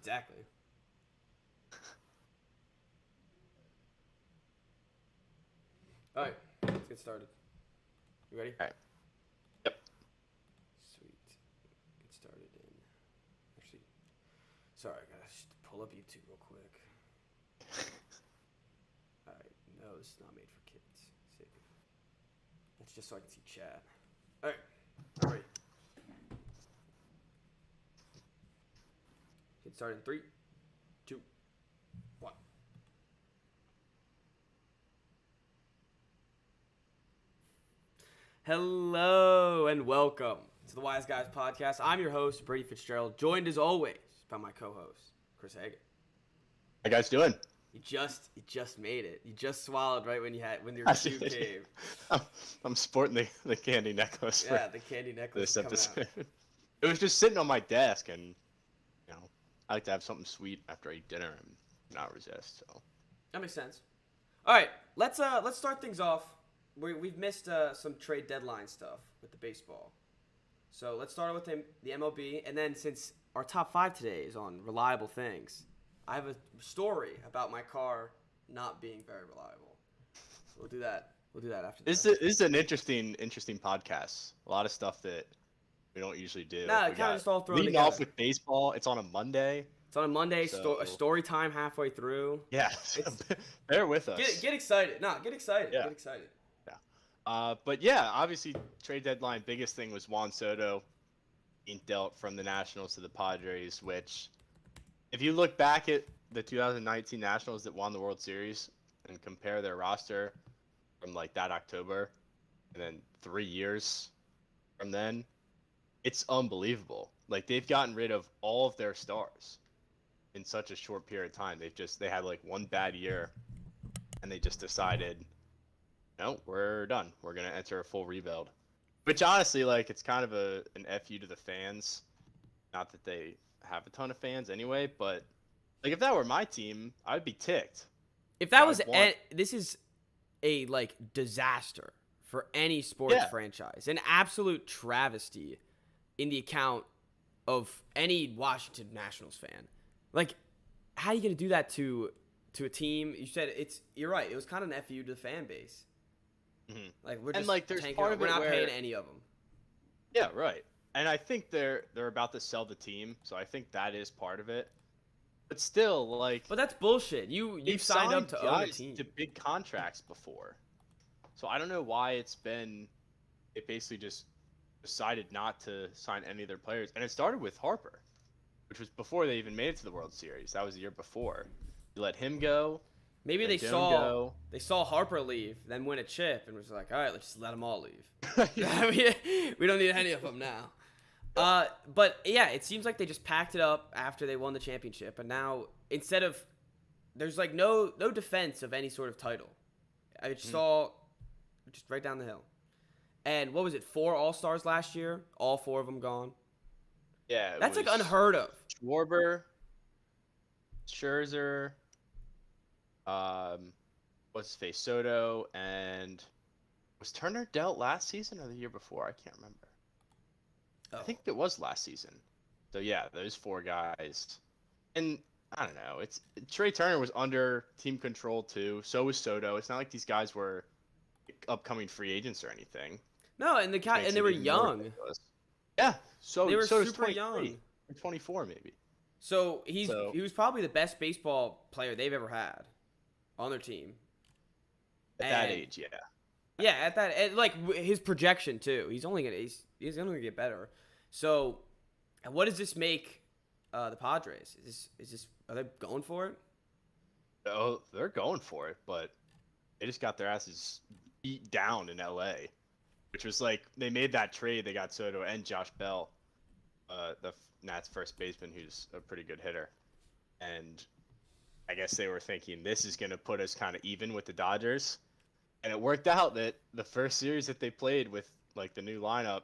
Exactly. All right, let's get started. You ready? All right. Yep. Sweet. Get started in. Actually, sorry, I gotta just pull up YouTube real quick. All right, no, this is not made for kids. Save. That's just so I can see chat. All right, ready. Get started in three, two, one. Hello and welcome to the Wise Guys podcast. I'm your host, Brady Fitzgerald, joined as always by my co-host, Chris Hagan. How you guys doing? You just made it. You just swallowed right when your I cue did. came. I'm, I'm sporting the candy necklace for Yeah, the candy necklace is this coming out. episode. It was just sitting on my desk, and I like to have something sweet after I eat dinner and not resist. So That makes sense. All right, let's start things off. We've missed some trade deadline stuff with the baseball, so let's start with the MLB, and then since our top five today is on reliable things, I have a story about my car not being very reliable. So we'll do that. We'll do that after this this. is an interesting podcast. A lot of stuff that we don't usually do. Nah, We kind of got just all thrown leading together. off with baseball. It's on a Monday, It's on a Monday. A so story time halfway through. yeah, It's bear with us. get excited. Nah, get excited. Yeah. Get excited. Yeah. But yeah, obviously trade deadline biggest thing was Juan Soto being dealt from the Nationals to the Padres, which if you look back at the 2019 Nationals that won the World Series and compare their roster from like that October and then 3 years from then, it's unbelievable. Like they've gotten rid of all of their stars in such a short period of time. They had like one bad year and they just decided, no, we're done. We're gonna enter a full rebuild. Which honestly, like, it's kind of an fu to the fans. Not that they have a ton of fans anyway, but like if that were my team, I'd be ticked. If that was I'd want, this is a like disaster for any sports yeah, franchise, an absolute travesty in the account of any Washington Nationals fan. Like, how are you gonna do that to a team? You said you're right. It was kind of an fu to the fan base. hmm Like we're and just like there's tanking. part of We're it not where, paying any of them. yeah, right. And I think they're about to sell the team, so I think that is part of it. But still, like But that's bullshit. You they've signed up signed to own a guys team. to big contracts before, so I don't know why it basically just decided not to sign any of their players. And it started with Harper, which was before they even made it to the World Series. That was the year before. You let him go, Maybe they Rendon saw go. they saw Harper leave, then win a chip, and was like, all right, let's just let them all leave. Yeah. We don't need any of them now. But yeah, it seems like they just packed it up after they won the championship, and now instead of there's like no defense of any sort of title. I just saw just right down the hill. And what was it? 4 All-Stars last year, all 4 of them gone. Yeah, it That's like was unheard of. Schwarber, Scherzer, what's his face, Soto, and was Turner dealt last season or the year before? I can't remember. Oh. I think it was last season. So yeah, those 4 guys, and I don't know. It's Trey Turner was under team control too. So was Soto. It's not like these guys were upcoming free agents or anything. No, and Which makes they it were even more young. ridiculous. Yeah. So They were so does super 23 young. or 24 maybe. So So he was probably the best baseball player they've ever had on their team. at that And age, yeah. yeah, like his projection too. He's only gonna get better. So, what does this make the Padres? Is this are they going for it? Oh, they're going for it, but they just got their asses beat down in LA, which was like they made that trade. They got Soto and Josh Bell, the Nats first baseman, who's a pretty good hitter, and I guess they were thinking this is gonna put us kind of even with the Dodgers, and it worked out that the first series that they played with like the new lineup,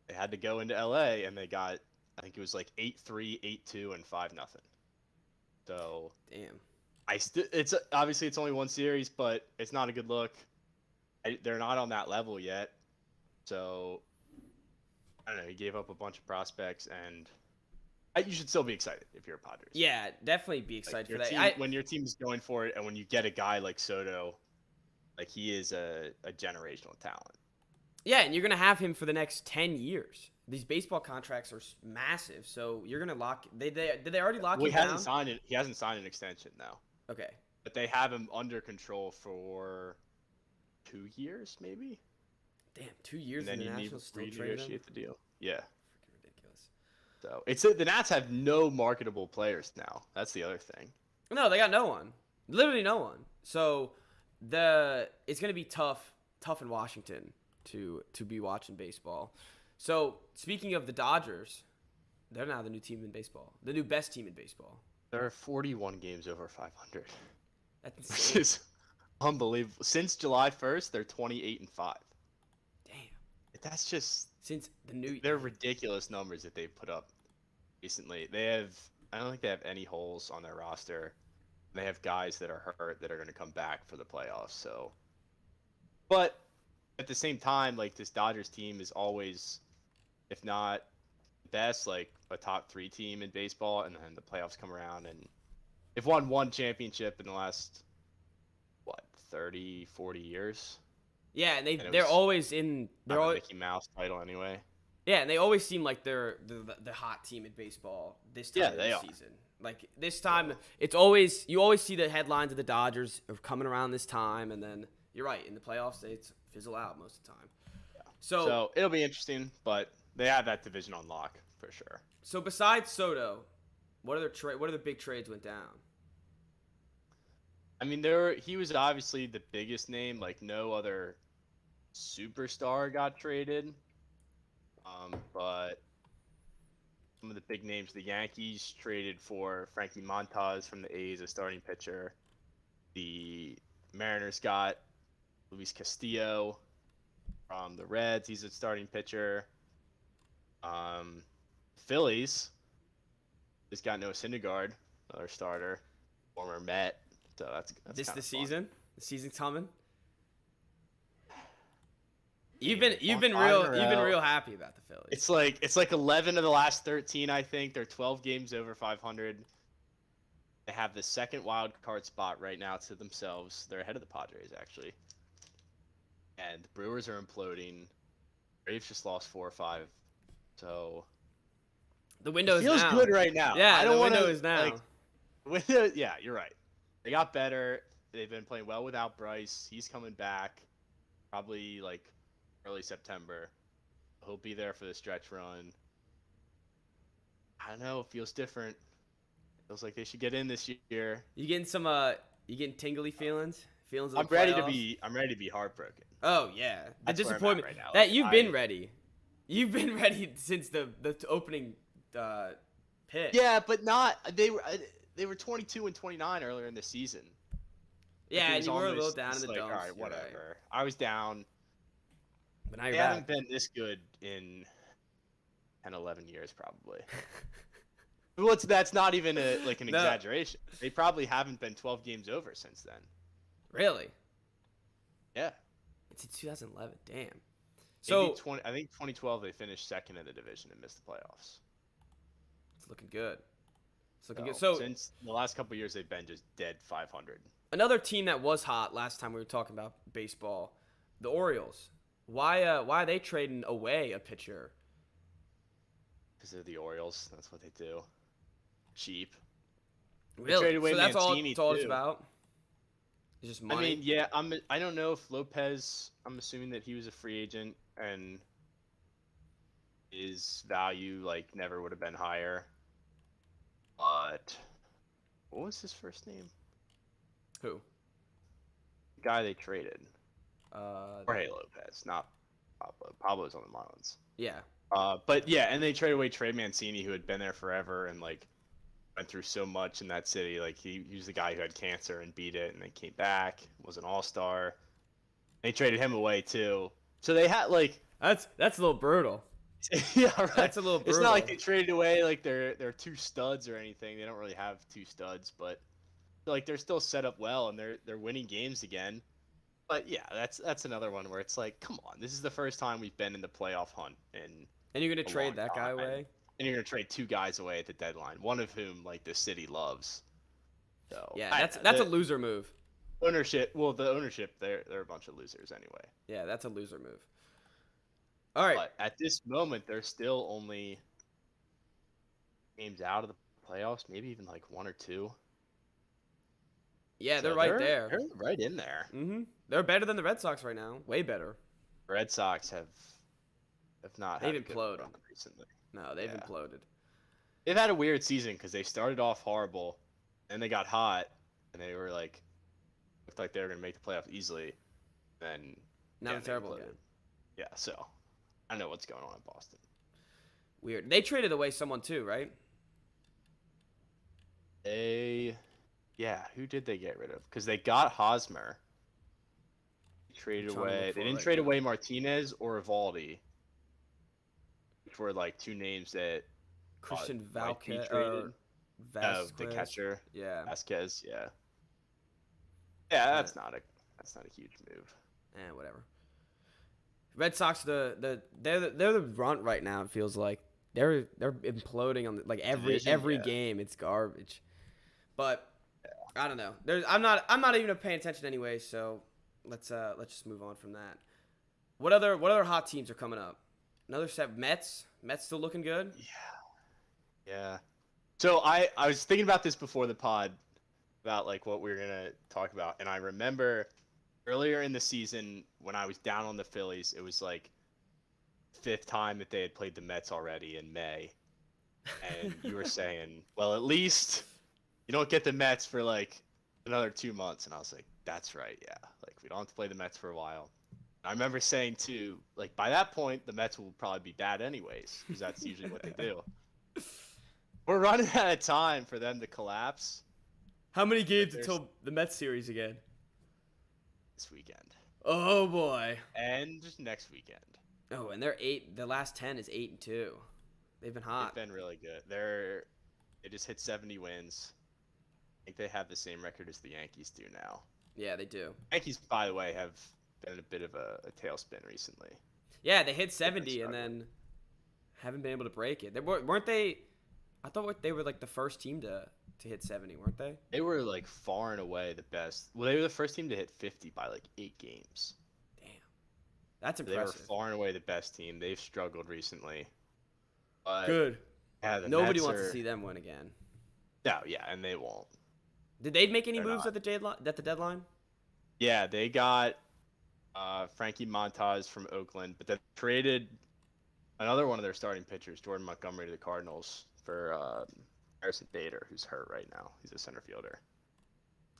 they had to go into LA and they got, I think it was like 8-3, 8-2, and 5-0. So Damn. it's obviously it's only one series, but it's not a good look. They're not on that level yet, so I don't know. He gave up a bunch of prospects, and You should still be excited if you're a Padres fan. Yeah, definitely be Like excited for your that. team, when your team's going for it, and when you get a guy like Soto, like he is a generational talent. Yeah, and you're gonna have him for the next 10 years. These baseball contracts are massive, so you're gonna lock. Did they already lock Well, him he hasn't down? signed it. He hasn't signed an extension now, Okay, but they have him under control for 2 years, maybe, damn, 2 years and and then the you need Nationals to still traded him. renegotiate the deal. Yeah. Freaking ridiculous. So it's the Nats have no marketable players now. That's the other thing. No, they got no one. Literally no one. So it's gonna be tough in Washington to be watching baseball. So speaking of the Dodgers, they're now the new team in baseball, the new best team in baseball. There are 41 games over 500. That's Which insane. is unbelievable. Since July 1st, they're 28-5. Damn. That's just Since the new they're ridiculous numbers that they've put up recently. I don't think they have any holes on their roster. They have guys that are hurt that are going to come back for the playoffs. So, but at the same time, like this Dodgers team is always, if not best, like a top 3 team in baseball, and then the playoffs come around and they've won one championship in the last what 30, 40 years. yeah, and And it they're was always in not they're a always Mickey Mouse title anyway. yeah, and they always seem like they're the hot team in baseball this time Yeah, of they the are. season. Like this time, it's always you always see the headlines of the Dodgers are coming around this time, and then you're right in the playoffs they fizzle out most of the time. So it'll be interesting, but they have that division on lock for sure. So besides Soto, what other big trades went down? I mean, he was obviously the biggest name. Like no other superstar got traded. But some of the big names, the Yankees traded for Frankie Montas from the A's, a starting pitcher. The Mariners got Luis Castillo from the Reds. He's a starting pitcher. Phillies just got Noah Syndergaard, another starter, former Met. So that's This kinda the fun. season? The season's coming. Yeah, You've been five in a real row. happy about the Phillies. It's like 11 of the last 13, I think. They're 12 games over 500. They have the second wild card spot right now to themselves. They're ahead of the Padres actually. And the Brewers are imploding. Braves just lost 4 or 5. So The window it is feels now. good right now. Yeah, I don't the want window to is now. yeah, you're right. They got better. They've been playing well without Bryce. He's coming back probably like early September. He'll be there for the stretch run. I don't know. It feels different. Feels like they should get in this year. You getting you getting tingly feelings? Feelings of I'm the ready to playoffs? I'm ready to be heartbroken. Oh yeah, the That's where I'm at disappointment right now. that Like, you've been ready. You've been ready since the opening pit. Yeah, but not they were 22 and 29 earlier in the season. Yeah, Like, it and was you were a little almost down in just the like, dumps. all right, You're right. whatever. I was down. But now They you're haven't back. been this good in 10, 11 years probably. Well, that's not even an No. exaggeration. They probably haven't been 12 games over since then. Really? Yeah. It's 2011. Damn. Maybe So 20, I think 2012 they finished second in the division and missed the playoffs. it's looking good. It's looking good. So So since the last couple years they've been just dead 500. another team that was hot last time we were talking about baseball, the Orioles. Why are they trading away a pitcher? Because they're the Orioles. That's what they do. Cheap. Really? traded away So that's Mancini, all it's too. about. It's just money. I mean, yeah, I don't know if Lopez, I'm assuming that he was a free agent and his value like never would have been higher. But what was his first name? Who? The guy they traded. Uh, Jorge Lopez, not Pablo. Pablo's on the Marlins. yeah. But yeah, and they traded away Trey Mancini, who had been there forever and like went through so much in that city. Like he was the guy who had cancer and beat it, and then came back, was an all-star. They traded him away too. So they had like That's a little brutal. yeah, right. That's a little brutal. It's not like they traded away like they're two studs or anything. They don't really have two studs, but like they're still set up well and they're winning games again. But yeah, that's another one where it's like, come on, this is the first time we've been in the playoff hunt in And you're gonna a trade long that guy time. away? And you're gonna trade 2 guys away at the deadline, one of whom like the city loves. So Yeah, I, that's a loser move. ownership. Well, the ownership, they're a bunch of losers anyway. Yeah, that's a loser move. All right. But at this moment, they're still only games out of the playoffs, maybe even like 1 or 2. Yeah, they're So right there. they're right in there. They're better than the Red Sox right now. Way better. Red Sox have not had They've a good imploded. run recently. No, they've Yeah. imploded. They've had a weird season because they started off horrible, and they got hot, and they were like looked like they were gonna make the playoffs easily. Then Now they're terrible again. Yeah, so I don't know what's going on in Boston. Weird. They traded away someone too, right? Yeah, who did they get rid of? Because they got Hosmer. Traded away. They didn't trade away Martinez or Evaldi, which were like 2 names that Christian might be Vasquez. traded. Vasquez. The catcher. Yeah. Vasquez. Yeah. Yeah, that's not a huge move. Whatever. Red Sox, they're the runt right now. It feels like they're imploding on like every game. It's garbage. But I don't know. I'm not even paying attention anyway. So let's just move on from that. What other hot teams are coming up? Another set. Mets still looking good. Yeah. So I was thinking about this before the pod about like what we were gonna talk about, and I remember earlier in the season when I was down on the Phillies, it was like 5th time that they had played the Mets already in May, and you were saying, well, at least you don't get the Mets for like another 2 months, and I was like, that's right, yeah, like we don't have to play the Mets for a while. I remember saying too, like by that point the Mets will probably be bad anyways, because that's usually what they do. We're running out of time for them to collapse. How many games until the Mets series again? This weekend. Oh boy. And just next weekend. Oh, and they're 8. The last 10 is 8-2. They've been hot. They've been really good. They just hit 70 wins. I think they have the same record as the Yankees do now. Yeah, they do. Yankees, by the way, have been in a bit of a tailspin recently. Yeah, they hit 70 and then haven't been able to break it. Weren't they? I thought they were like the first team to hit 70, weren't they? They were like far and away the best. Well, they were the first team to hit 50 by like 8 games. Damn, that's impressive. They were far and away the best team. They've struggled recently. But good. Yeah, nobody wants to see them win again. No, yeah, and they won't. Did they make any moves at the deadline? Yeah, they got Frankie Montas from Oakland, but then traded another one of their starting pitchers, Jordan Montgomery, to the Cardinals for Harrison Bader, who's hurt right now. He's a center fielder.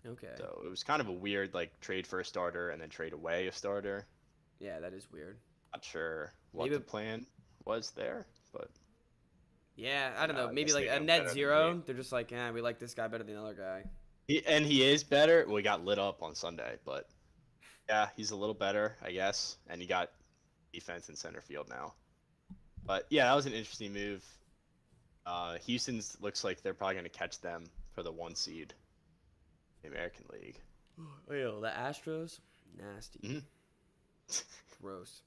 Okay. So it was kind of a weird like trade for a starter and then trade away a starter. Yeah, that is weird. Not sure what the plan was there, but yeah, I don't know. Maybe like a net zero. They're just like, we like this guy better than the other guy. He is better. Well, he got lit up on Sunday, but yeah, he's a little better, I guess. And he got defense in center field now. But yeah, that was an interesting move. Houston's looks like they're probably going to catch them for the 1 seed in the American League. Oh, yeah, the Astros, nasty. Mm-hmm. Gross.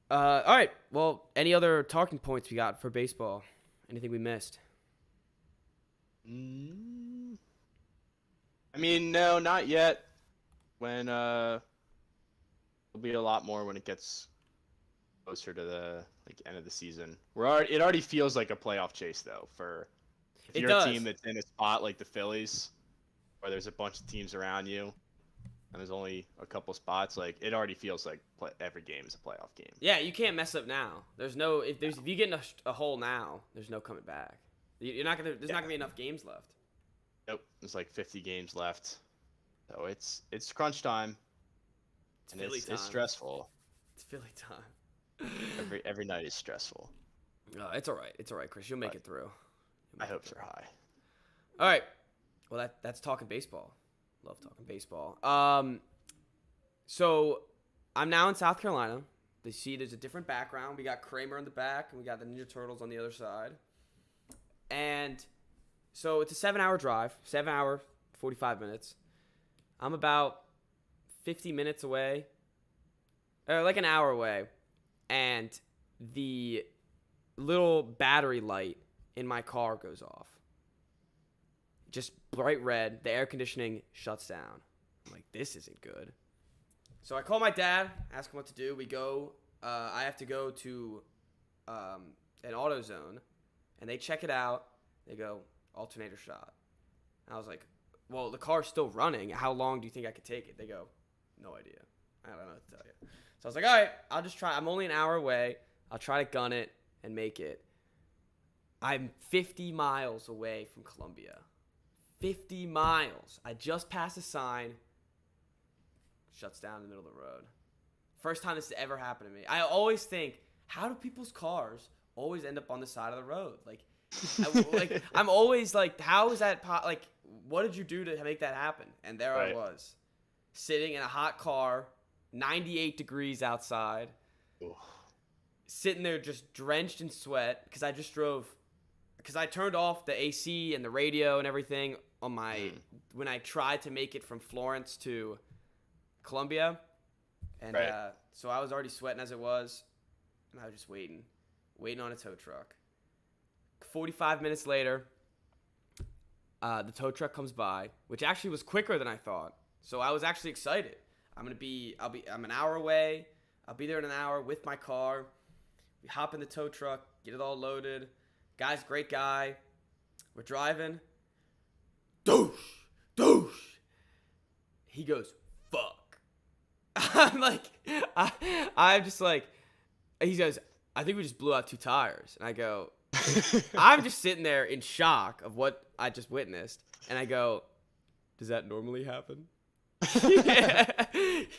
All right. Well, any other talking points we got for baseball? Anything we missed? I mean, no, not yet. When there'll be a lot more when it gets closer to the end of the season. It already feels like a playoff chase though. If you're a team that's in a spot like the Phillies, where there's a bunch of teams around you, and there's only a couple spots, like it already feels like every game is a playoff game. Yeah, you can't mess up now. If you get in a hole now, there's no coming back. There's not gonna be enough games left. Nope, there's like 50 games left, so it's crunch time. It's Philly time. It's stressful. It's Philly time. Every night is stressful. Oh, it's all right. It's all right, Chris. You'll make it through. I hope so high. All right. Well, that's talking baseball. Love talking baseball. So I'm now in South Carolina. There's a different background. We got Kramer in the back, and we got the Ninja Turtles on the other side. And so it's a 7-hour drive, 7-hour, 45 minutes. I'm about 50 minutes away, or like an hour away. And the little battery light in my car goes off. Just bright red. The air conditioning shuts down. I'm like, this isn't good. So I call my dad, ask him what to do. We go. I have to go to an AutoZone, and they check it out. They go, alternator shot. And I was like, well, the car's still running. How long do you think I could take it? They go, no idea. I don't know what to tell you. So I was like, all right, I'll just try. I'm only an hour away. I'll try to gun it and make it. I'm 50 miles away from Columbia. 50 miles. I just passed a sign. Shuts down in the middle of the road. First time this has ever happened to me. I always think, how do people's cars always end up on the side of the road? I'm always like, how is that? What did you do to make that happen? And there I was, sitting in a hot car, 98 degrees outside, sitting there just drenched in sweat because I just drove. Because I turned off the AC and the radio and everything on my when I tried to make it from Florence to Columbia, and so I was already sweating as it was, and I was just waiting on a tow truck. 45 minutes later, the tow truck comes by, which actually was quicker than I thought. So I was actually excited. I'm an hour away. I'll be there in an hour with my car. We hop in the tow truck, get it all loaded. Guy's a great guy. We're driving. Douche. He goes, fuck. I'm just like, he goes, I think we just blew out 2 tires. And I go, I'm just sitting there in shock of what I just witnessed. And I go, does that normally happen?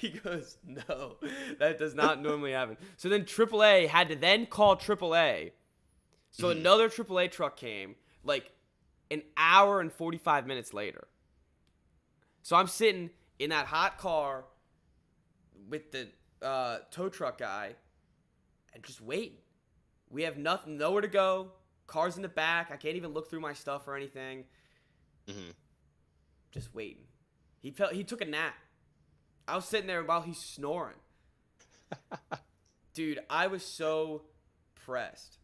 He goes, no, that does not normally happen. So then AAA had to then call AAA. So another AAA truck came like an hour and 45 minutes later. So I'm sitting in that hot car with the tow truck guy and just waiting. We have nowhere to go. Car's in the back. I can't even look through my stuff or anything. Just waiting. He took a nap. I was sitting there while he's snoring. Dude, I was so pressed.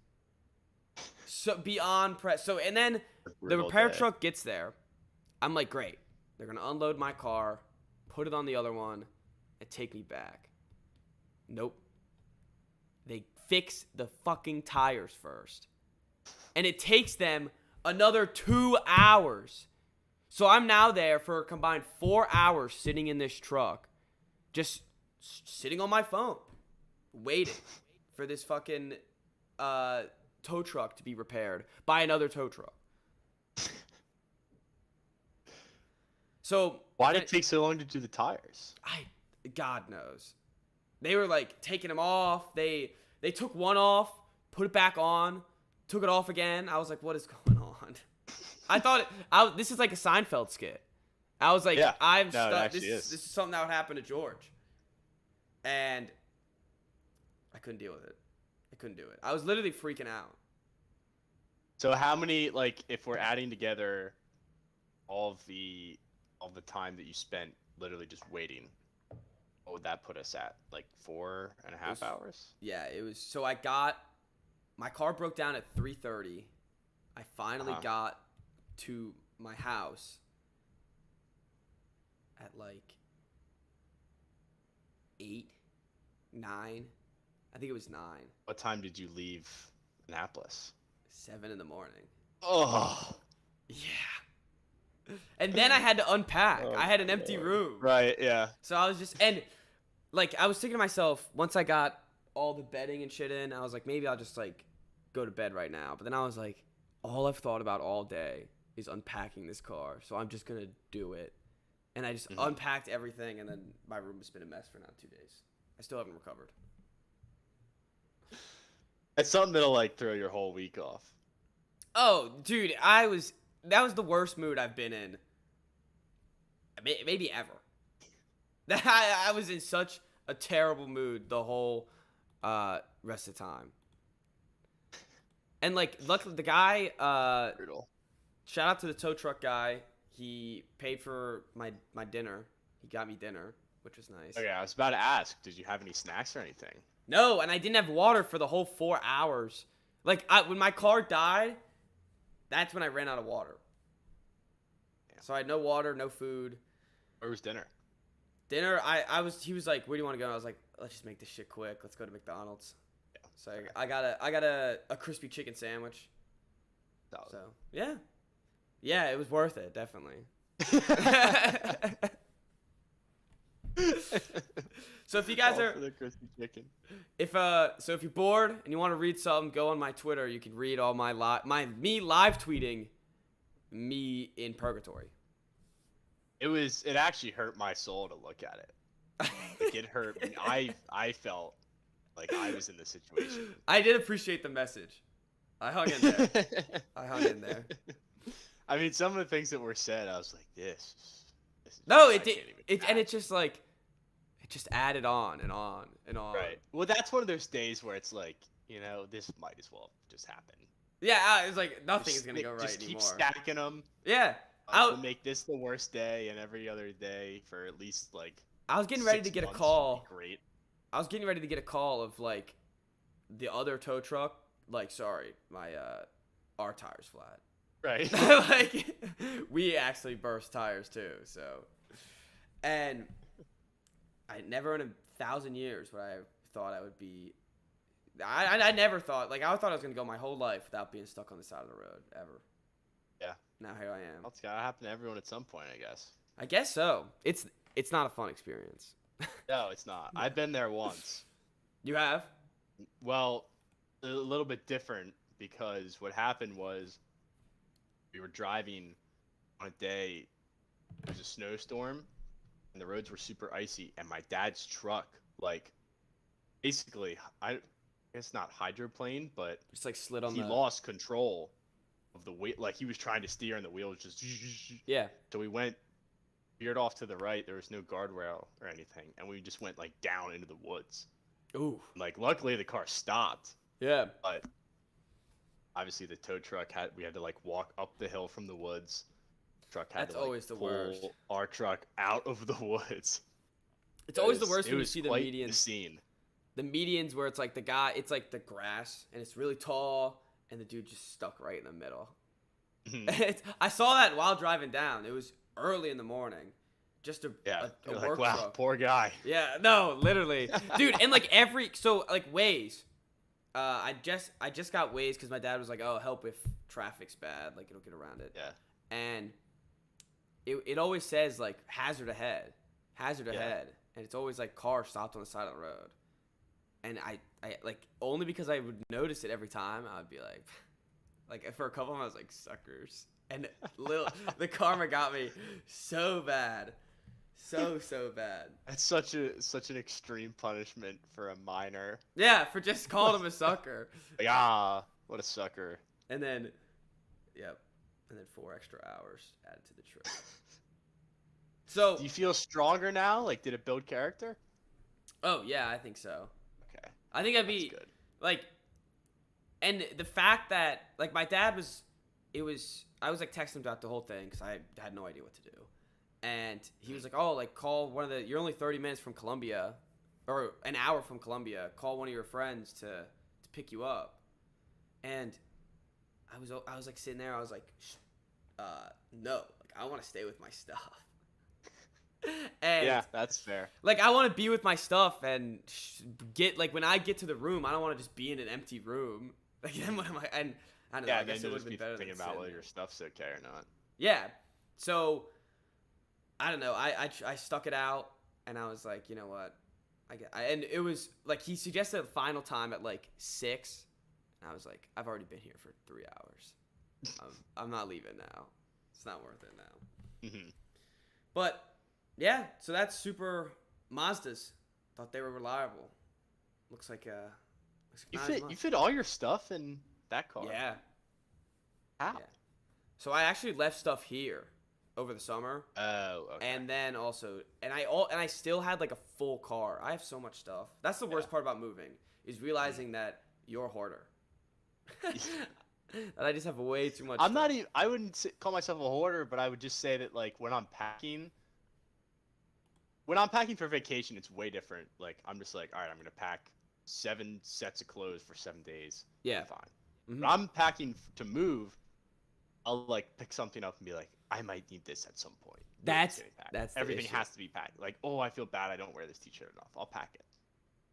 So beyond pressed. So, and then the repair truck gets there. I'm like, great. They're going to unload my car, put it on the other one, and take me back. Nope. They fix the fucking tires first. And it takes them another 2 hours. So I'm now there for a combined 4 hours sitting in this truck, just sitting on my phone, waiting for this fucking tow truck to be repaired by another tow truck. So why did it take so long to do the tires? God knows. They were like taking them off. They took one off, put it back on, took it off again. I was like, what is going on? I thought this is like a Seinfeld skit. I was like, I'm stuck. This is something that would happen to George. And I couldn't deal with it. I couldn't do it. I was literally freaking out. So how many, like, if we're adding together all the time that you spent literally just waiting, what would that put us at? Like 4.5 hours? Yeah, it was. So my car broke down at 3:30. I finally got to my house at like 8, 9. I think it was 9. What time did you leave Annapolis? 7 in the morning. Oh. Yeah. And then I had to unpack. I had an empty room. Right, yeah. So I was just, and like, I was thinking to myself, once I got all the bedding and shit in, I was like, maybe I'll just like go to bed right now. But then I was like, all I've thought about all day is unpacking this car. So I'm just going to do it. And I just unpacked everything. And then my room has been a mess for now 2 days. I still haven't recovered. It's something that'll like throw your whole week off. Oh, dude, that was the worst mood I've been in. Maybe ever. I was in such a terrible mood the whole rest of the time. And like, luckily the guy, Brutal. Shout out to the tow truck guy. He paid for my dinner. He got me dinner, which was nice. Okay, I was about to ask, did you have any snacks or anything? No, and I didn't have water for the whole 4 hours Like when my car died, that's when I ran out of water. Yeah. So I had no water, no food. Where was dinner? Dinner, he was like, where do you want to go? And I was like, let's just make this shit quick. Let's go to McDonald's. Yeah. So I got a crispy chicken sandwich. Solid. So yeah, yeah, it was worth it, definitely. So if you guys All are, for the crispy chicken. if you're bored and you want to read something, go on my Twitter. You can read all my me live tweeting me in purgatory. It actually hurt my soul to look at it. Like it hurt me. I felt like I was in the situation. I did appreciate the message. I hung in there. I hung in there. I mean, some of the things that were said, I was like, this is No, I it did. can't even And fathom. it's just like, it just added on and on and on. Right. Well, that's one of those days where it's like, this might as well just happen. Yeah, it's like nothing is Just gonna go right just keep anymore. stacking them. Yeah, We'll make this the worst day, and every other day for at least like. I was getting ready 6 to get a months call. would be great. I was getting ready to get a call of like the other tow truck. Like, sorry, my our tire's flat. Right. Like, we actually burst tires too. So, and I never in 1,000 years would I have thought I would be. I never thought, like, I thought I was gonna go my whole life without being stuck on the side of the road ever. Yeah. Now here I am. That's gotta happen to everyone at some point, I guess. I guess so. It's not a fun experience. No, it's not. I've been there once. You have? Well, a little bit different because what happened was we were driving on a day, there was a snowstorm, and the roads were super icy, and my dad's truck, like, basically, I guess not hydroplane, but Just like slid on he the. lost control of the wheel. Like, he was trying to steer, and the wheel was just. Yeah. So we veered off to the right. There was no guardrail or anything, and we just went like down into the woods. Ooh. Like, luckily the car stopped, Yeah. but obviously the tow truck we had to like walk up the hill from the woods. Truck had That's to like always the pull worst. our truck out of the woods. It's always the worst It when you was see the quite medians. the scene. The medians where it's like it's like the grass and it's really tall and the dude just stuck right in the middle. I saw that while driving down. It was early in the morning. Just a You're work like, wow, truck. poor guy. Yeah, no, literally, dude. And like Waze. I just got Waze because my dad was like, "Oh, help if traffic's bad, like it'll get around it." Yeah. And it always says like hazard ahead, and it's always like car stopped on the side of the road. And I like only because I would notice it every time, I would be like for a couple of them I was like suckers, and the karma got me so bad. So bad. That's such an extreme punishment for a minor. Yeah, for just calling him a sucker. Like, what a sucker. And then, yep, and then 4 extra hours added to the trip. So. Do you feel stronger now? Like, did it build character? Oh yeah, I think so. Okay. I think I'd That's be good. like, and the fact that like my dad was, I was like texting him throughout the whole thing because I had no idea what to do. And he was like, "Oh, like call you're only 30 minutes from Columbia, or an hour from Columbia. Call one of your friends to pick you up." And I was like sitting there. I was like, "No, like I want to stay with my stuff." And Yeah, that's fair. like I want to be with my stuff and get like when I get to the room, I don't want to just be in an empty room. Like then what am I? And I don't know. Yeah, I then guess it you'll would just have be been better thinking than about sitting whether there. your stuff's okay or not. Yeah. So I don't know. I stuck it out, and I was like, you know what? And it was like he suggested the final time at like 6, and I was like, I've already been here for 3 hours. I'm not leaving now. It's not worth it now. Mm-hmm. But yeah, so that's Super Mazdas. Thought they were reliable. Looks like You fit all your stuff in that car. Yeah. How? Yeah. So I actually left stuff here over the summer. Oh, okay. And then also, and I still had like a full car. I have so much stuff. That's the worst part about moving is realizing that you're a hoarder. That I just have way too much. I'm not even. I wouldn't call myself a hoarder, but I would just say that like when I'm packing for vacation, it's way different. Like I'm just like, all right, I'm gonna pack 7 sets of clothes for 7 days. Yeah. I'm fine. Mm-hmm. When I'm packing to move, I'll like pick something up and be like, I might need this at some point. Boom, it's getting packed. That's the Everything issue. has to be packed. Like, oh, I feel bad I don't wear this t-shirt enough. I'll pack it.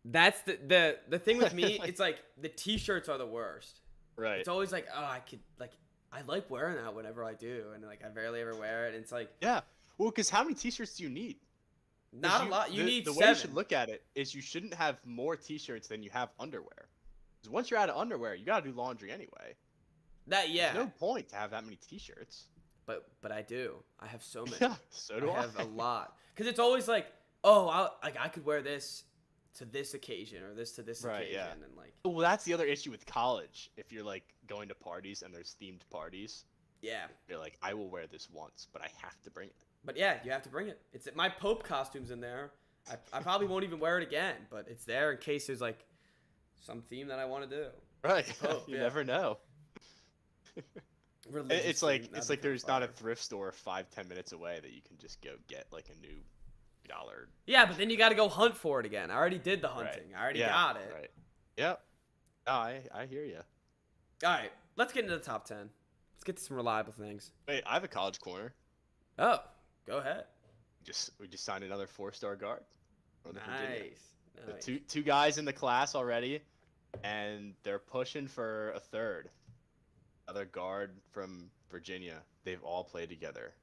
That's the thing with me. It's like the t-shirts are the worst. Right. It's always like, oh, I could like I like wearing that whenever I do, and like I barely ever wear it. And it's like Yeah. Well, because how many t-shirts do you need? not a lot. You need the 7. way you should look at it is you shouldn't have more t-shirts than you have underwear. Because once you're out of underwear, you gotta do laundry anyway. That yeah. There's no point to have that many t-shirts. But I do. I have so many. Yeah, so do I. I have a lot. Because it's always like, oh, I could wear this to this occasion or this to this Right, occasion, yeah. and like Well, that's the other issue with college. If you're like going to parties and there's themed parties, yeah. you're like, I will wear this once, but I have to bring it. But yeah, you have to bring it. It's my Pope costume's in there. I probably won't even wear it again, but it's there in case there's like some theme that I want to do. Right. Pope, You yeah. never know. Religious It's theme, like that'd be there's fire. not a thrift store 5-10 minutes away that you can just go get like a new $1. Yeah, but then you got to go hunt for it again. I already did the hunting. Right. I already Yeah, got it. Right. Yep. No, I hear you. All right, let's get into the top 10. Let's get to some reliable things. Wait, I have a college corner. Oh, go ahead. We just signed another 4-star guard. From Virginia. Nice. So Nice. two guys in the class already, and they're pushing for a third. Another guard from Virginia. They've all played together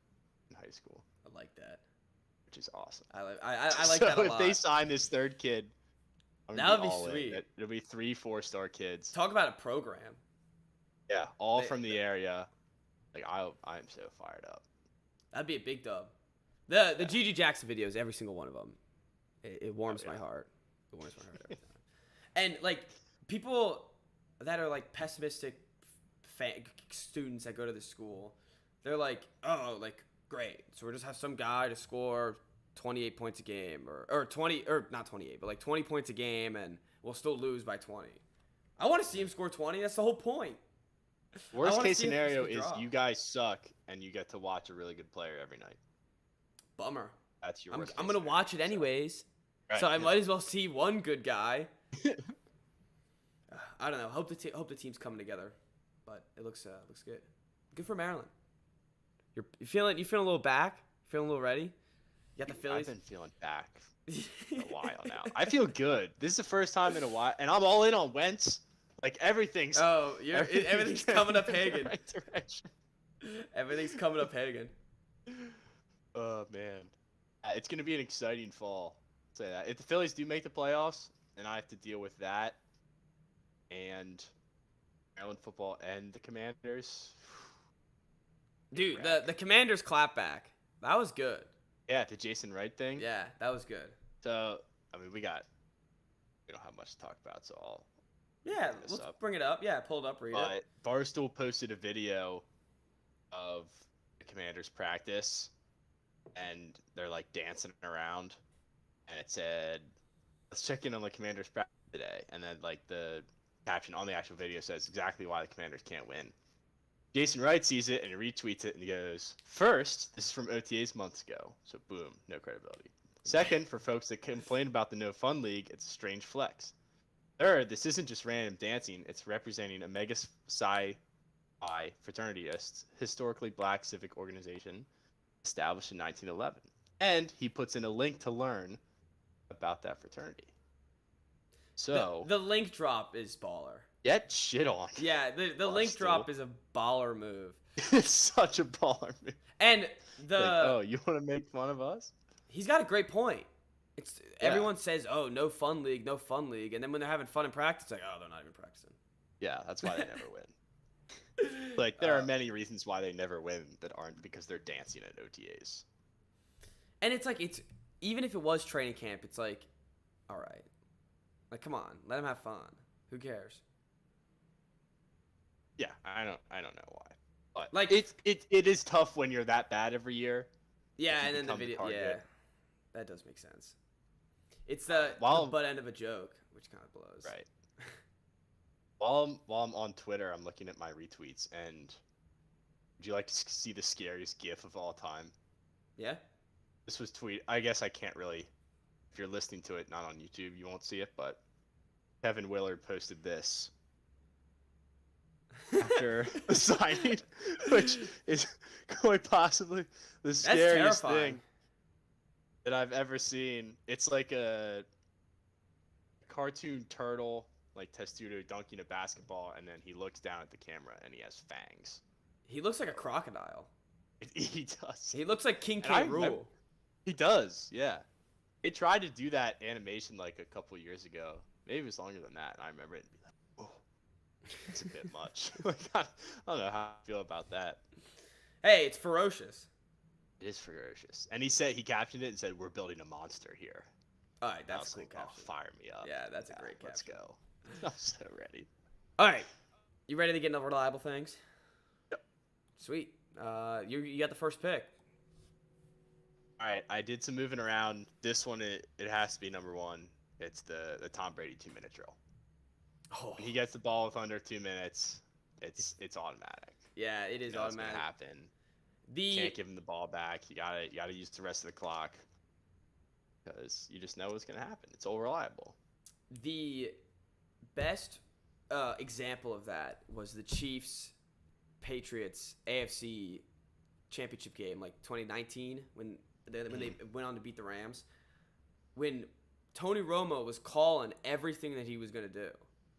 in high school, I like that. which is awesome. I like So that a if lot. they sign this third kid, I'm That gonna would be all in. sweet. It'll be 3 4-star kids. Talk about a program. Yeah, all They- from the area. Like I'm so fired up. That'd be a big dub. The Gigi Jackson videos, every single one of them, it warms my heart. It warms my heart every time. And like people that are like pessimistic students that go to this school, they're like, oh, like great. So we'll just have some guy to score 28 points a game, or 20, or not 28, but like 20 points a game, and we'll still lose by 20. I want to see him score 20. That's the whole point. Worst wanna case see him scenario just is drop. you guys suck and you get to watch a really good player every night. Bummer. That's your I'm worst. gonna watch it anyways, Right, so I yeah. might as well see one good guy. I don't know. Hope the team's coming together, but it looks good. Good for Maryland. You feeling a little back? Feeling a little ready? You got the Phillies. I've been feeling back for a while now. I feel good. This is the first time in a while, and I'm all in on Wentz. Like everything's. Oh, everything's coming up in the Hagen. right direction. Everything's coming up Hagen. Oh man, it's gonna be an exciting fall. I'll say that if the Phillies do make the playoffs, and I have to deal with that, and Maryland football and the Commanders. Dude, the Commanders clapback. That was good. Yeah, the Jason Wright thing. Yeah, that was good. So I mean, we don't have much to talk about, so I'll. Yeah, bring this let's up. bring it up. Yeah, pull it up, read it. But Barstool posted a video of the Commanders practice, and they're like dancing around, and it said, "Let's check in on the Commanders practice today." And then like the caption on the actual video says exactly why the Commanders can't win. Jason Wright sees it and he retweets it and he goes, "First, this is from OTAs months ago, so boom, no credibility. Second, for folks that complain about the no fun league, it's a strange flex. Third, this isn't just random dancing, it's representing a Mega Psi Phi fraternity, a historically black civic organization established in 1911. And he puts in a link to learn about that fraternity. So, The link drop is baller. get shit on. Yeah, the link Barstool. drop is a baller move. It's such a baller move. And the Like, oh, you want to make fun of us? he's got a great point. It's Yeah. everyone says, "Oh, no fun league, no fun league," and then when they're having fun in practice, it's like, "Oh, they're not even practicing." Yeah, that's why they never win. Like, there are many reasons why they never win that aren't because they're dancing at OTAs. And it's like it's even if it was training camp, it's like, all right, like come on, let them have fun. Who cares? Yeah, I don't know why. But Like- it is tough when you're that bad every year. Yeah, If you and then the become the video, target. yeah, that does make sense. It's the While- butt end of a joke, which kind of blows. Right. While I'm on Twitter, I'm looking at my retweets, and would you like to see the scariest GIF of all time? Yeah. This was tweet. I guess I can't really. If you're listening to it, not on YouTube, you won't see it. But Kevin Willard posted this. after the signing, which is quite possibly the That's scariest terrifying. thing that I've ever seen. It's like a cartoon turtle, like Testudo dunking a basketball, and then he looks down at the camera and he has fangs. He looks like a crocodile. He does. He looks like King And I K. remember, Rool. he does, yeah. They tried to do that animation like a couple years ago. Maybe it was longer than that. And I remember it and be like, oh, it's a bit much. Like, I don't know how I feel about that. Hey, it's ferocious. It is ferocious. And he captioned it and said, "We're building a monster here." All right, I that's was a cool like, caption. "Oh, fire me up." Yeah, that's a great Let's caption. go. I'm so ready. All right, you ready to get into reliable things? Yep. Sweet. You got the first pick. All right, I did some moving around. This one, it has to be number one. It's the Tom Brady 2-minute drill. Oh, When he gets the ball with under 2 minutes, it's automatic. yeah, it is You know what's gonna automatic. happen. The Can't give him the ball back. You gotta use the rest of the clock because you just know what's gonna happen. It's all reliable. the best example of that was the Chiefs Patriots AFC championship game, like 2019, when they went on to beat the Rams. When Tony Romo was calling everything that he was going to do,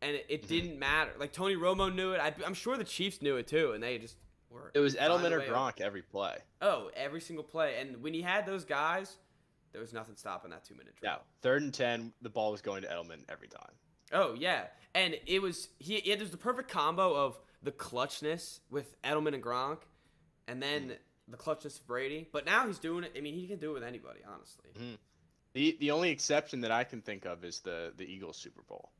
and it didn't matter. Like, Tony Romo knew it. I'm sure the Chiefs knew it too, and they just were. It was find Edelman a or way Gronk every play. Oh, every single play. And when he had those guys, there was nothing stopping that 2-minute drill. No, 3rd and 10, the ball was going to Edelman every time. Oh yeah, and it was it was the perfect combo of the clutchness with Edelman and Gronk, and then the clutchness of Brady. But now he's doing it. I mean, he can do it with anybody, honestly. The only exception that I can think of is the Eagles Super Bowl.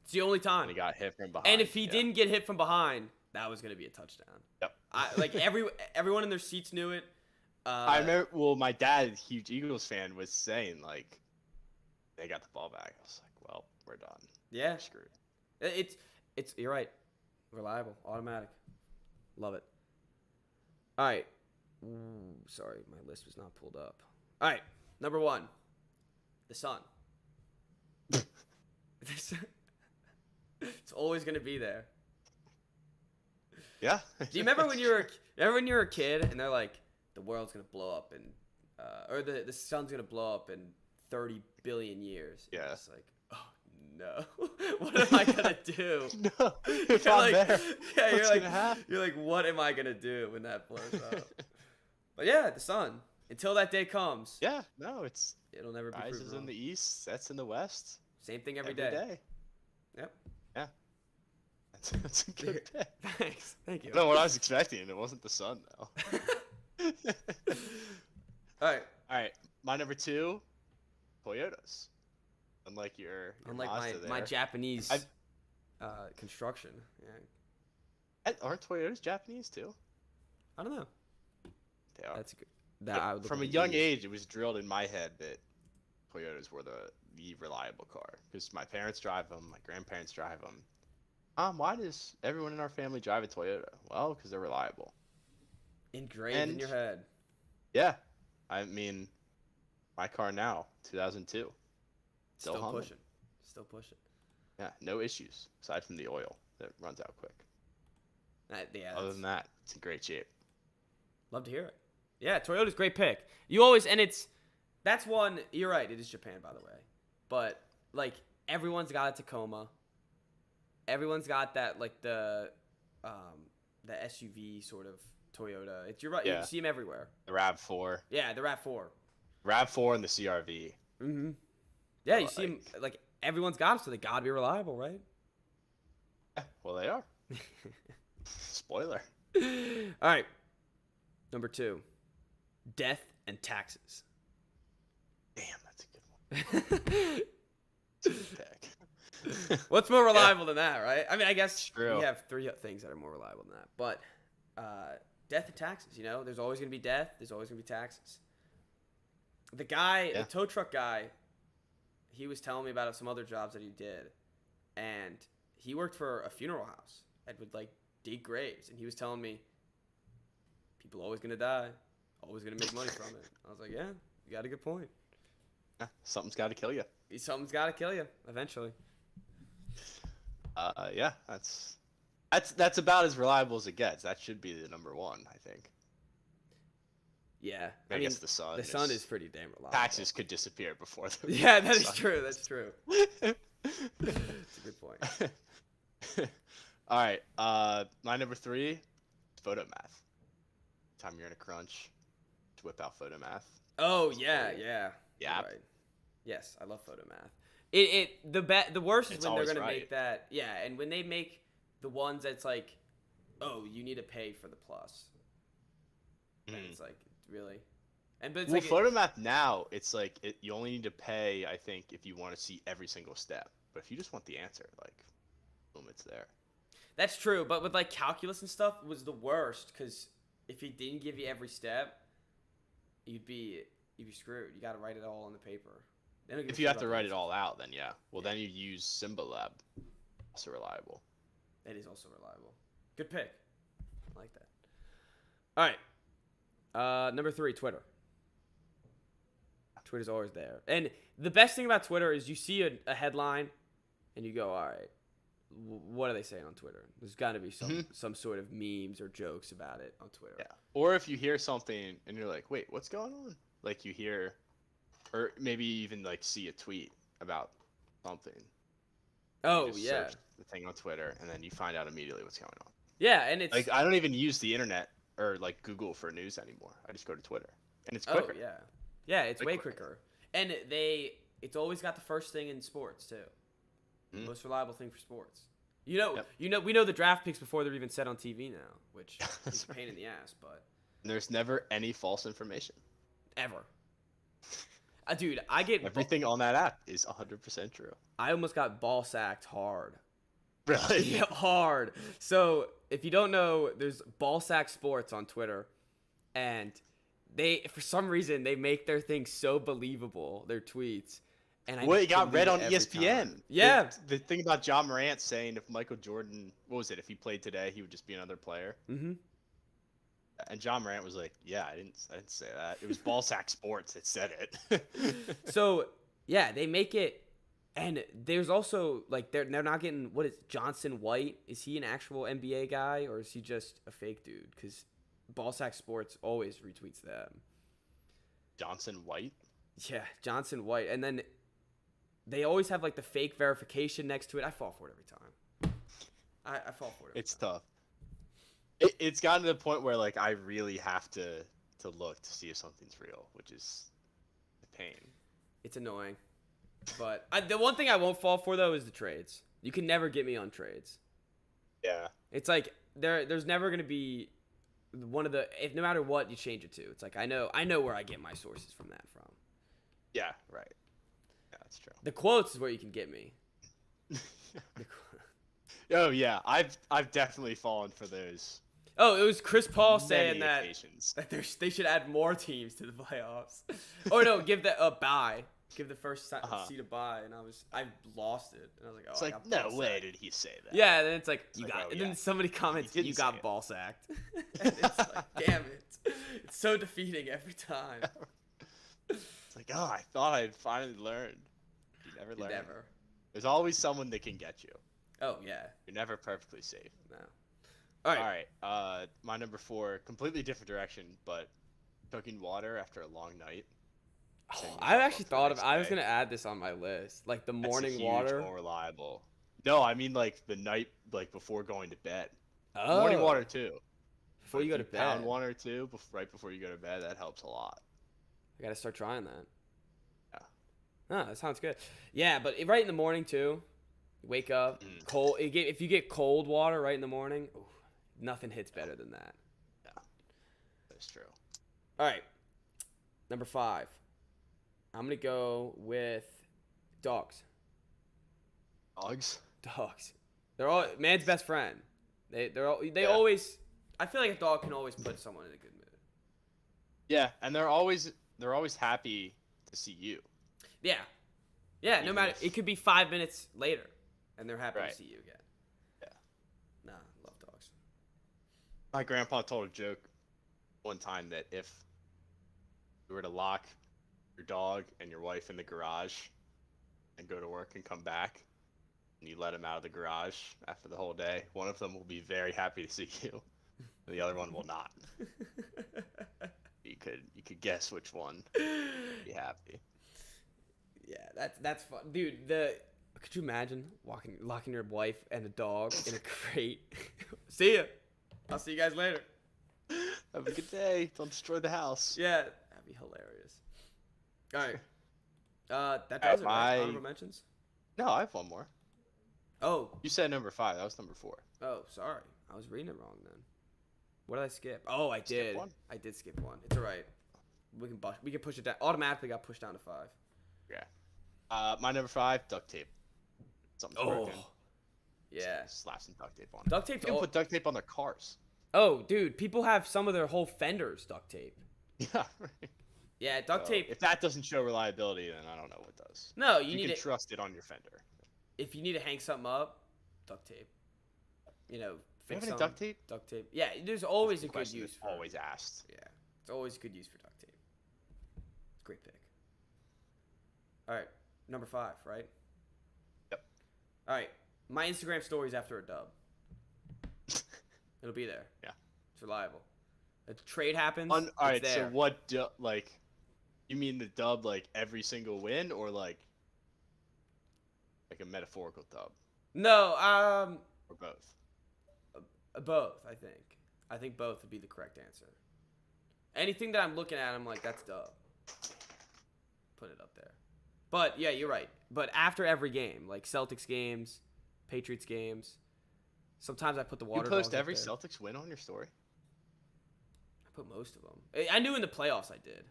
It's the only time. When he got hit from behind. And if he didn't get hit from behind, that was going to be a touchdown. Yep. Like everyone in their seats knew it. I remember. Well, my dad, huge Eagles fan, was saying like, they got the ball back. I was like, well, we're done. Yeah. We're screwed. It's you're right. Reliable, automatic. Love it. All right. Ooh, sorry, my list was not pulled up. All right, number 1, the sun. It's always gonna be there. Yeah. Do you remember when you were a kid and they're like, the world's gonna blow up in, or the sun's gonna blow up in 30 billion years? Yeah. It's like, oh no, what am I gonna do? No. If You're I'm like, there, yeah, what's gonna happen? you're like, what am I gonna do when that blows up? But yeah, the sun. Until that day comes, Yeah. No, it's it'll never be rises proven in wrong. the east, sets in the west. Same thing every Every day. day. Yep. Yeah. That's a good pick. Thanks. Thank you. I don't know what I was expecting. It wasn't the sun though. All right. All right. My number 2, Toyotas. Unlike your Unlike Mazda my there. Japanese construction. Yeah. Aren't Toyotas Japanese too? I don't know. They are. That's good. That I would look From a at young these. age, it was drilled in my head that Toyotas were the reliable car because my parents drive them, my grandparents drive them. Why does everyone in our family drive a Toyota? Well, because they're reliable. Engraved in And- your head. Yeah, I mean, my car now, 2002. Still humming. pushing. Still pushing. Yeah, no issues aside from the oil that runs out quick. Yeah. Other than that, it's in great shape. Love to hear it. Yeah, Toyota's a great pick. That's one. You're right. It is Japan, by the way. But like everyone's got a Tacoma. Everyone's got that like the SUV sort of Toyota. You're right. Yeah. You see them everywhere. The RAV4, Yeah, the RAV4. RAV4, and the CRV. Mm-hmm. Yeah, you But, see them like everyone's got them, so they gotta be reliable, right? Yeah, well, they are. Spoiler. All right. Number 2, death and taxes. Damn, that's a good one. It's a good pick. What's more reliable than that, right? I mean, I guess True. we have 3 things that are more reliable than that. But death and taxes, there's always going to be death. There's always going to be taxes. The guy, Yeah. the tow truck guy, he was telling me about some other jobs that he did. And he worked for a funeral house and would, like, dig graves. And he was telling me, people are always going to die. Always going to make money from it. I was like, yeah, you got a good point. Yeah, something's got to kill you. Something's got to kill you eventually. Yeah, that's. That's about as reliable as it gets. That should be the number one, I think. Yeah, I guess the sun. The sun is pretty damn reliable. Taxes could disappear before the. Yeah, that the is sun. true. That's true. That's a good point. All right. My number 3, photo math. Time you're in a crunch, to whip out photo math. Oh yeah, yeah. Yeah. Right. Yes, I love photo math. The worst is It's when they're always gonna right. make that. Yeah, and when they make the ones that's like, oh, you need to pay for the plus. And it's like, really? But it's Well, like photo math now, it's like you only need to pay, I think, if you want to see every single step. But if you just want the answer, like, boom, it's there. that's true. But with like calculus and stuff, it was the worst because if he didn't give you every step, you'd be screwed. You got to write it all on the paper. They don't give a If you shit have to about the write it answers. all out, then yeah. Well, Yeah. then you use Symbolab. Also reliable. That is also reliable. Good pick. I like that. All right. Number 3, Twitter. Twitter's always there. And the best thing about Twitter is you see a headline and you go, all right, what are they saying on Twitter? There's got to be some sort of memes or jokes about it on Twitter. Yeah. Or if you hear something and you're like, wait, what's going on? Like you hear, or maybe even like see a tweet about something. Oh, You just yeah. search the thing on Twitter and then you find out immediately what's going on. Yeah, and it's... Like I don't even use the internet or like Google for news anymore. I just go to Twitter. And it's quicker. Oh, yeah. Yeah, it's Way way quicker. quicker. And it's always got the first thing in sports, too. Mhm. Most reliable thing for sports. You know, Yep. we know the draft picks before they're even set on TV now, which is a pain in the ass, but There's never any false information. ever. Dude, I get Everything on that app is 100% true. I almost got ball sacked hard. Really? Yeah, hard. So if you don't know, there's Ball Sack Sports on Twitter, and they, for some reason, they make their things so believable, their tweets. And I Well, it just got read believe on every ESPN. time. Yeah. The thing about John Morant saying if Michael Jordan, what was it? If he played today, he would just be another player. Mm-hmm. And John Morant was like, "Yeah, I didn't say that. It was Ball Sack Sports that said it." So yeah, they make it, and there's also like they're not getting what is Johnson White? Is he an actual NBA guy or is he just a fake dude? Because Ball Sack Sports always retweets them. Johnson White. Yeah, Johnson White, and then they always have like the fake verification next to it. I fall for it every time. I fall for it. Every It's time. tough. It's gotten to the point where like I really have to look to see if something's real, which is a pain. It's annoying, but the one thing I won't fall for though is the trades. You can never get me on trades. Yeah. It's like there's never gonna be one of the if no matter what you change it to. It's like I know where I get my sources from that from. Yeah. Right. Yeah, that's true. The quotes is where you can get me. Oh yeah, I've definitely fallen for those. Oh, it was Chris Paul saying many that occasions. they should add more teams to the playoffs. Or no, give a bye. Give the first seed a bye, and I lost it, and I was like, oh, It's I like, got no ball way sacked. did he say that. Yeah, and then it's like you like, got, oh, and yeah. then somebody comments He didn't you say got it. ball sacked. And it's like, damn it, it's so defeating every time. It's like, oh, I thought I'd finally learned. You never You learn. never. There's always someone that can get you. Oh yeah. You're never perfectly safe. No. All right. All right. My number 4, completely different direction, but cooking water after a long night. Oh, yourself I up actually for the thought of. next I was day. gonna add this on my list, like the That's a morning huge, water. more reliable. No, I mean like the night, like before going to bed. Oh, Morning water too. before you go to Pound bed. one or two right before you go to bed. That helps a lot. I gotta start trying that. Yeah. Ah, that sounds good. Yeah, but right in the morning too. You wake up cold. If you get cold water right in the morning, ooh, nothing hits better than that. That's true. All right, number 5. I'm gonna go with dogs. Dogs. Dogs. They're all man's best friend. They Yeah. always. I feel like a dog can always put someone in a good mood. Yeah, and they're always happy to see you. Yeah. Yeah. No Even matter. if- It could be 5 minutes later, and they're happy Right. to see you again. Yeah. Nah, love dogs. My grandpa told a joke one time that if you were to lock your dog and your wife in the garage and go to work and come back, and you let them out of the garage after the whole day, one of them will be very happy to see you, and the other one will not. You could guess which one would be happy. Yeah, that's fun, dude. Could you imagine locking your wife and a dog in a crate? See ya. I'll see you guys later. Have a good day. Don't destroy the house. Yeah, that'd be hilarious. All right. That does it, right? Honorable mentions? No, I have one more. Oh. You said number 5. That was number 4. Oh, sorry. I was reading it wrong then. What did I skip? Oh, I did. One? I did skip one. It's all right. We can push it down. Automatically got pushed down to 5. Yeah. My number 5, duct tape. Something's broken. Yeah. Slap some duct tape on. Duct tape. People put duct tape on their cars. Oh, dude. People have some of their whole fenders duct tape. Yeah. Yeah, duct tape. If that doesn't show reliability, then I don't know what does. No, you need to trust it on your fender. If you need to hang something up, duct tape. You know, fix any duct tape? Duct tape. Yeah, there's always a good use for. Always asked. Yeah, it's always a good use for duct tape. Great pick. All right, number 5, right? Yep. All right, my Instagram stories after a dub. It'll be there. Yeah. It's reliable. A trade happens. All right, it's there. so what? You mean the dub like every single win, or like a metaphorical dub? No, Or both? both. I think both would be the correct answer. Anything that I'm looking at, I'm like, that's dub. Put it up there. But yeah, you're right. But after every game, like Celtics games, Patriots games, sometimes I put the water. You post every Celtics win on your story? I put most of them. I knew in the playoffs I did.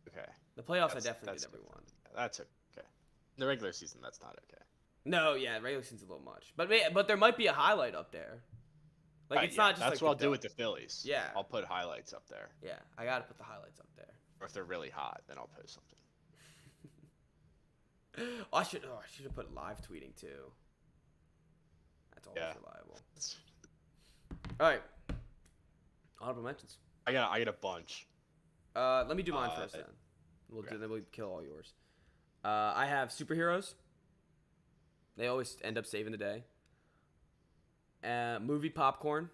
Okay. The playoffs I definitely did every one. That's okay. In the regular season, that's not okay. No, yeah, regular season's a little much. But there might be a highlight up there. Like it's not just that's like what I'll do with the Phillies. Yeah. I'll put highlights up there. Yeah, I gotta put the highlights up there. Or if they're really hot, then I'll post something. I should have put live tweeting too. That's always reliable. All right. Honorable mentions. I got a bunch. Let me do mine first then. Then we'll kill all yours. I have superheroes. They always end up saving the day. Movie popcorn.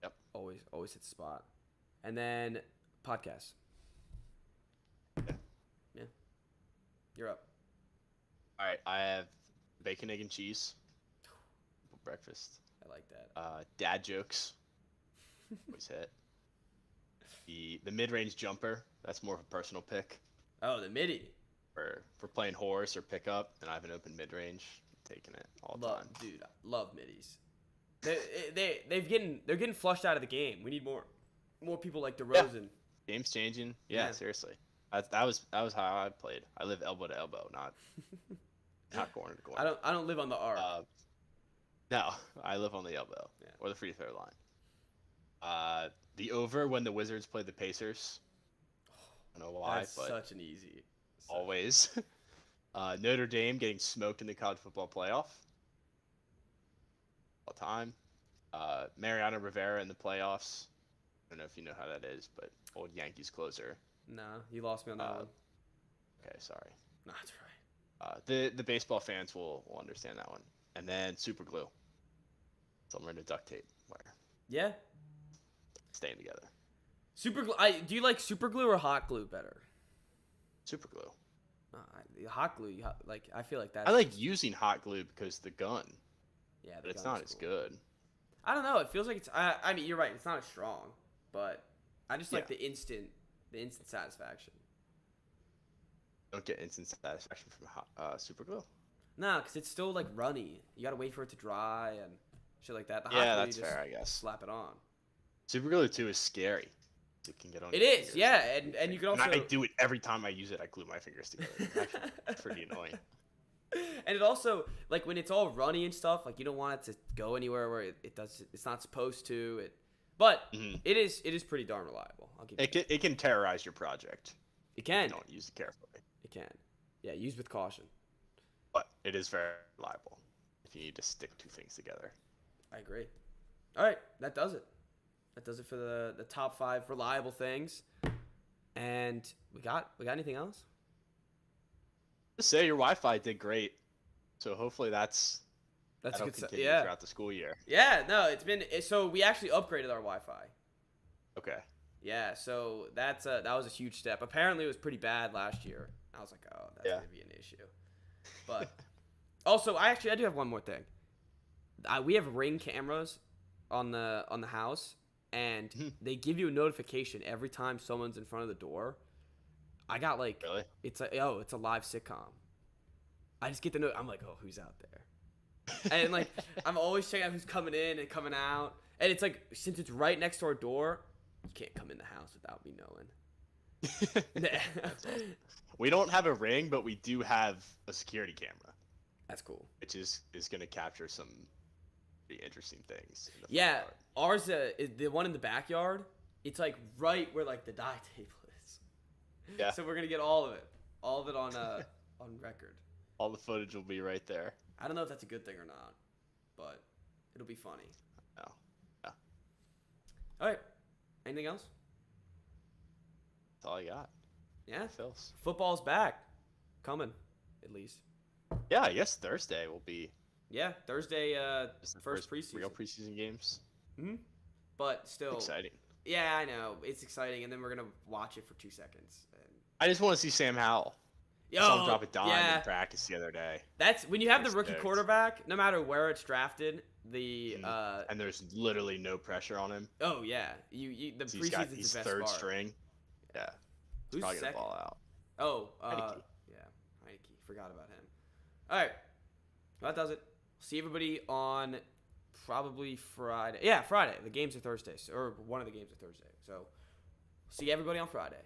Yep. Always hits the spot. And then podcasts. Yeah. You're up. All right, I have bacon, egg, and cheese. Breakfast. I like that. Dad jokes. Always hit. The mid-range jumper. That's more of a personal pick. Oh, the midi. For playing horse or pickup, and I have an open mid-range. Taking it all the time. Dude, I love middies. They're getting flushed out of the game. We need more people like DeRozan. Yeah. Game's changing. Yeah, seriously. That was how I played. I live elbow to elbow, not corner to corner. I don't live on the arc. No, I live on the elbow or the free throw line. The over when the Wizards played the Pacers. I don't know why, That's but such an easy. Always. Notre Dame getting smoked in the college football playoff. All time. Mariano Rivera in the playoffs. I don't know if you know how that is, but old Yankees closer. Nah, you lost me on that one. Okay, sorry. Nah, that's right. The baseball fans will understand that one. And then super glue. Somewhere in the duct tape where Yeah. staying together. Super glue. Do you like super glue or hot glue better? Super glue. Hot glue. I feel like that. I like using hot glue because the gun. Yeah, but it's not as good. I don't know. It feels like it's. I mean, you're right. It's not as strong, but I just like the instant satisfaction. Don't get instant satisfaction from super glue. Nah, because it's still like runny. You gotta wait for it to dry and shit like that. The hot Yeah, glue, that's you just fair, I guess. slap it on. Super glue too is scary. It can get on. It your is, fingers. yeah, and you can also. And I do it every time I use it. I glue my fingers together. It's actually pretty annoying. And it also, like, when it's all runny and stuff, like, you don't want it to go anywhere where it's not supposed to. But it is pretty darn reliable. I'll give it can terrorize your project. It can. If you don't use it carefully. It can. Yeah, use with caution. But it is very reliable if you need to stick two things together. I agree. All right, that does it. That does it for the top 5 reliable things. And we got anything else? Just say your Wi-Fi did great. So hopefully That's a that'll good. continue Yeah. throughout the school year. Yeah. No, so we actually upgraded our Wi-Fi. Okay. Yeah. So that was a huge step. Apparently, it was pretty bad last year. I was like, oh, that's Yeah. gonna be an issue. But also, I do have one more thing. We have Ring cameras on the house, and they give you a notification every time someone's in front of the door. I got like, Really? it's a live sitcom. I just get the note. I'm like, oh, who's out there? And like, I'm always checking out who's coming in and coming out. And it's like, since it's right next to our door, you can't come in the house without me knowing. That's awesome. We don't have a Ring, but we do have a security camera. That's cool. Which is going to capture some pretty interesting things. Yeah, ours is the one in the backyard. It's like right where like the dive table is. Yeah. So we're gonna get all of it on record. All the footage will be right there. I don't know if that's a good thing or not, but it'll be funny. No. Yeah. All right. Anything else? That's all I got. Yeah. Phils. Football's back, coming, at least. Yeah, I guess Thursday will be. Yeah, Thursday. Just the first preseason. real preseason games. Hmm. But still. Exciting. Yeah, I know it's exciting, and then we're gonna watch it for 2 seconds. And... I just want to see Sam Howell. I saw him drop a dime in practice the other day. That's when you have the rookie Stoked. quarterback. No matter where it's drafted, and there's literally no pressure on him. Oh yeah, the preseason's He's the best third part. string. Yeah. Who's probably second? gonna ball out. Oh, Heineke. yeah, Heineke. Forgot about him. All right, well, that does it. See everybody on probably Friday. Yeah, Friday. The games are Thursdays, or one of the games are Thursday. So, see everybody on Friday.